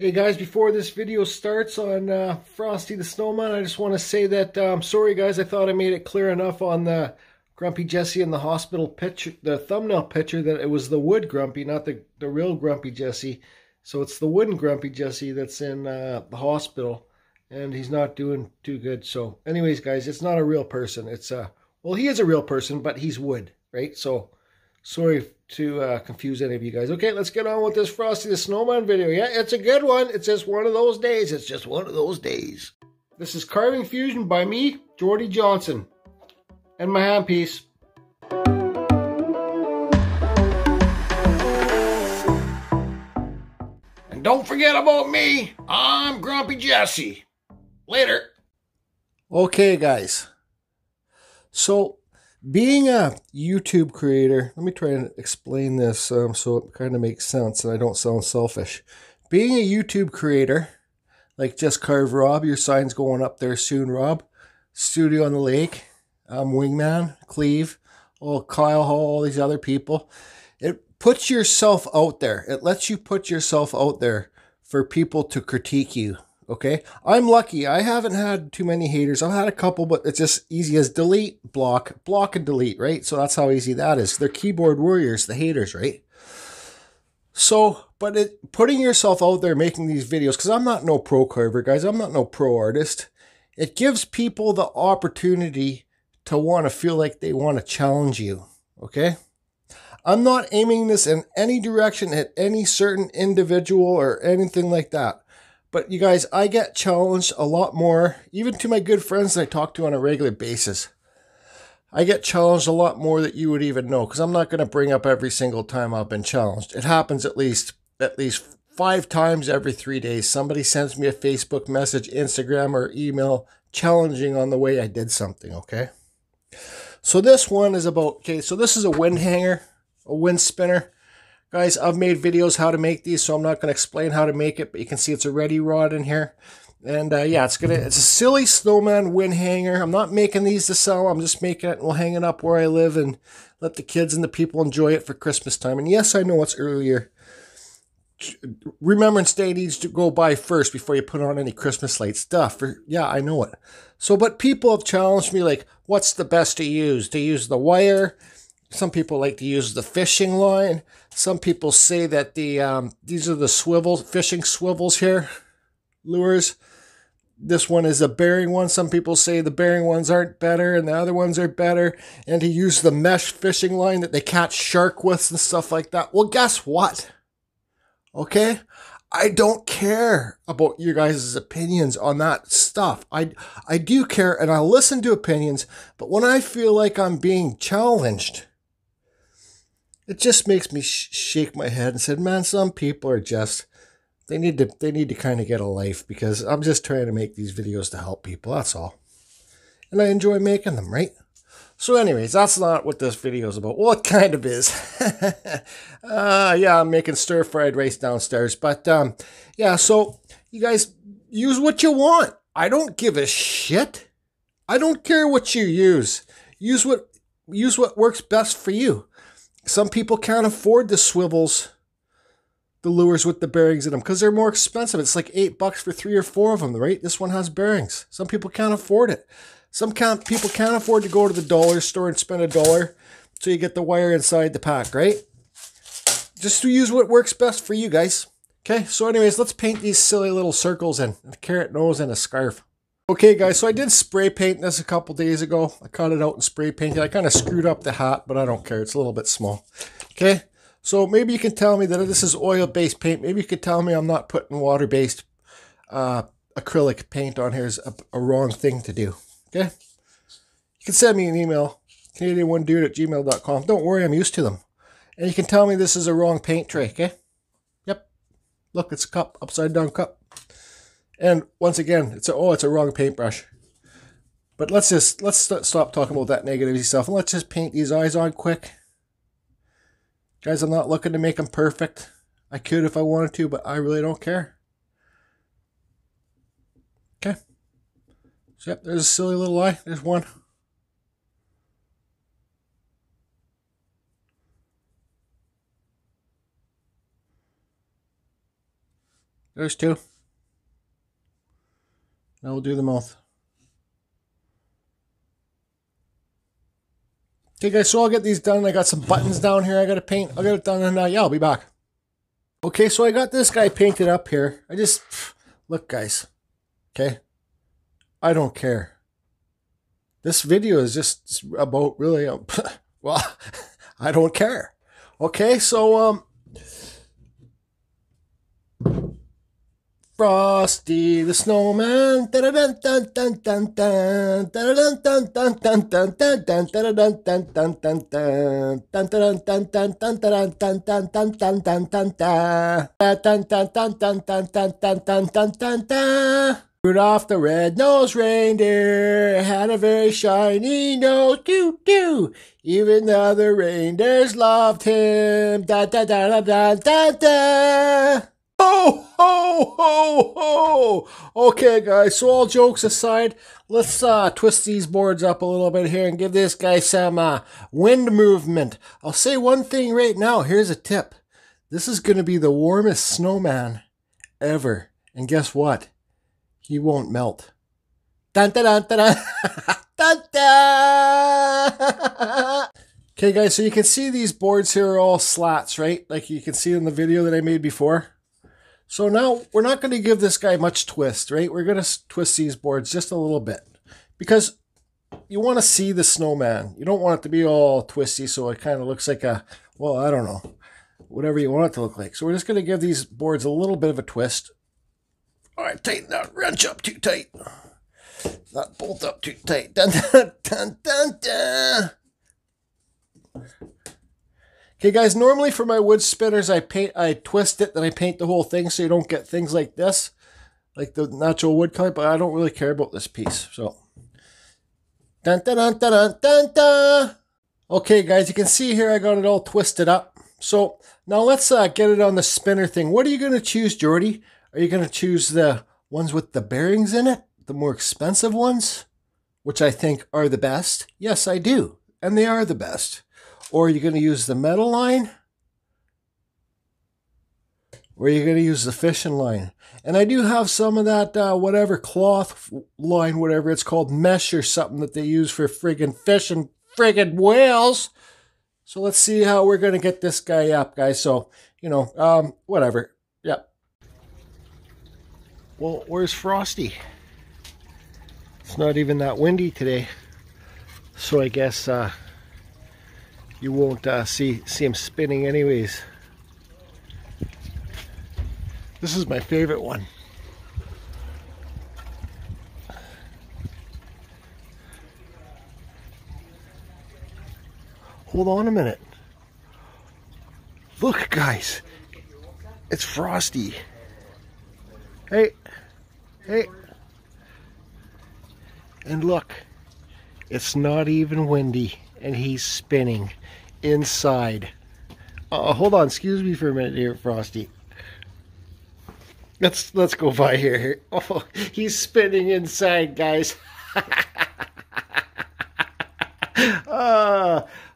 Hey guys, before this video starts on Frosty the Snowman, I just want to say that sorry guys, I thought I made it clear enough on the Grumpy Jesse in the hospital picture, the thumbnail picture, that it was the wood Grumpy, not the real Grumpy Jesse. So it's the wooden Grumpy Jesse that's in the hospital, and he's not doing too good. So anyways guys, it's not a real person. It's well, he is a real person, but he's wood, right? So sorry to confuse any of you guys. Okay, let's get on with this Frosty the Snowman video. Yeah, it's a good one. It's just one of those days. It's just one of those days. This is Carving Fusion by me, Jordy Johnson. And my handpiece. And don't forget about me. I'm Grumpy Jesse. Later. Okay, guys. So, being a YouTube creator, let me try and explain this so it kind of makes sense and I don't sound selfish. Being a YouTube creator, like Just Carve Rob, your sign's going up there soon, Rob. Studio on the Lake, Wingman, Cleve, Kyle Hall, all these other people. It puts yourself out there. It lets you put yourself out there for people to critique you. Okay, I'm lucky. I haven't had too many haters. I've had a couple, but it's just easy as delete, block, and delete, right? So that's how easy that is. They're keyboard warriors, the haters, right? So, but putting yourself out there, making these videos, because I'm not no pro carver, guys. I'm not no pro artist. It gives people the opportunity to want to feel like they want to challenge you, okay? I'm not aiming this in any direction at any certain individual or anything like that. But you guys, I get challenged a lot more, even to my good friends that I talk to on a regular basis. I get challenged a lot more than you would even know, because I'm not going to bring up every single time I've been challenged. It happens at least 5 times every 3 days. Somebody sends me a Facebook message, Instagram, or email challenging on the way I did something, okay? So this one is about, okay, so this is a wind hanger, a wind spinner. Guys, I've made videos how to make these, so I'm not going to explain how to make it, but you can see it's a ready rod in here. And yeah, it's a silly snowman wind hanger. I'm not making these to sell. I'm just making it and we'll hang it up where I live and let the kids and the people enjoy it for Christmas time. And yes, I know it's earlier. Remembrance Day needs to go by first before you put on any Christmas light stuff. Yeah, I know it. So, but people have challenged me like, what's the best to use? To use the wire? Some people like to use the fishing line. Some people say that these are the fishing swivels here, lures. This one is a bearing one. Some people say the bearing ones aren't better and the other ones are better. And to use the mesh fishing line that they catch shark with and stuff like that. Well, guess what? Okay? I don't care about you guys' opinions on that stuff. I do care and I'll listen to opinions. But when I feel like I'm being challenged, it just makes me shake my head and said, man, some people are just, they need to kind of get a life, because I'm just trying to make these videos to help people. That's all. And I enjoy making them, right? So anyways, that's not what this video is about. Well, it kind of is. Yeah, I'm making stir-fried rice downstairs. But yeah, so you guys use what you want. I don't give a shit. I don't care what you use. Use what works best for you. Some people can't afford the swivels, the lures with the bearings in them, because they're more expensive. It's like $8 for 3 or 4 of them, right? This one has bearings. Some people can't afford it. People can't afford to go to the dollar store and spend $1 so you get the wire inside the pack, right? Just to use what works best for you guys. Okay, so anyways, let's paint these silly little circles in. A carrot nose and a scarf. Okay guys, so I did spray paint this a couple days ago. I cut it out and spray painted. I kind of screwed up the hat, but I don't care. It's a little bit small. Okay, so maybe you can tell me that this is oil-based paint. Maybe you could tell me I'm not putting water-based acrylic paint on here is a wrong thing to do. Okay, you can send me an email, canadian1dude@gmail.com. Don't worry, I'm used to them. And you can tell me this is a wrong paint tray, okay? Yep, look, it's a cup, upside down cup. And once again, it's a wrong paintbrush. But let's stop talking about that negativity stuff and let's just paint these eyes on quick. Guys, I'm not looking to make them perfect. I could if I wanted to, but I really don't care. Okay. So yep, there's a silly little eye. There's one. There's two. Now we'll do the mouth. Okay guys, so I'll get these done. I got some buttons down here I gotta paint. I'll get it done and yeah, I'll be back. Okay, so I got this guy painted up here. Look guys, okay? I don't care. This video is just about really, well, I don't care. Okay, so, Frosty the Snowman. Rudolph the red-nosed reindeer had a very shiny nose, doo doo. Even the other reindeers loved him. Da da da da da da. Ho ho ho ho! Okay, guys. So all jokes aside, let's twist these boards up a little bit here and give this guy some wind movement. I'll say one thing right now. Here's a tip. This is going to be the warmest snowman ever, and guess what? He won't melt. Dun, dun, dun, dun, dun, dun. Okay, guys, so you can see these boards here are all slats, right? Like you can see in the video that I made before. So now we're not going to give this guy much twist, right? We're going to twist these boards just a little bit because you want to see the snowman. You don't want it to be all twisty so it kind of looks like a, well, I don't know, whatever you want it to look like. So we're just going to give these boards a little bit of a twist. All right, tighten that wrench up too tight. That bolt up too tight. Dun, dun, dun, dun, dun. Okay, guys, normally for my wood spinners, I twist it, then I paint the whole thing so you don't get things like this, like the natural wood color, but I don't really care about this piece, so. Dun, dun, dun, dun, dun, dun, dun. Okay, guys, you can see here I got it all twisted up. So now let's get it on the spinner thing. What are you going to choose, Jordy? Are you going to choose the ones with the bearings in it? The more expensive ones? Which I think are the best? Yes, I do. And they are the best. Or are you going to use the metal line? Or are you going to use the fishing line? And I do have some of that, whatever, cloth line, whatever it's called, mesh or something that they use for friggin' fishing friggin' whales. So let's see how we're going to get this guy up, guys. So, you know, whatever. Yep. Well, where's Frosty? It's not even that windy today. So I guess you won't see him spinning anyways. This is my favorite one. Hold on a minute. Look, guys. It's Frosty. Hey. Hey. And look. It's not even windy. And he's spinning inside. Hold on. Excuse me for a minute here, Frosty. Let's go by here. Oh, he's spinning inside, guys.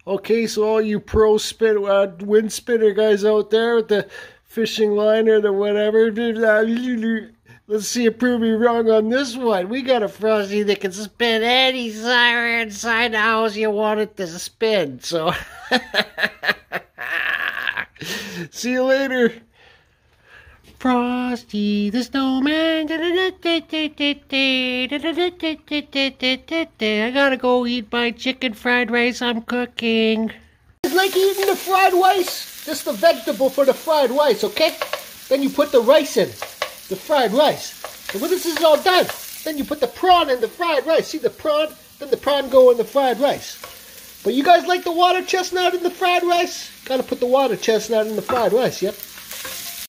Okay, so all you pro wind spinner guys out there with the fishing line or the whatever, let's see you prove me wrong on this one. We got a Frosty that can spin any side inside the house you want it to spin. So, see you later. Frosty the Snowman. I gotta go eat my chicken fried rice I'm cooking. It's like eating the fried rice. Just the vegetable for the fried rice, okay? Then you put the rice in, the fried rice. So when this is all done, then you put the prawn in the fried rice. See the prawn? Then the prawn go in the fried rice. But you guys like the water chestnut in the fried rice? Gotta put the water chestnut in the fried rice, yep.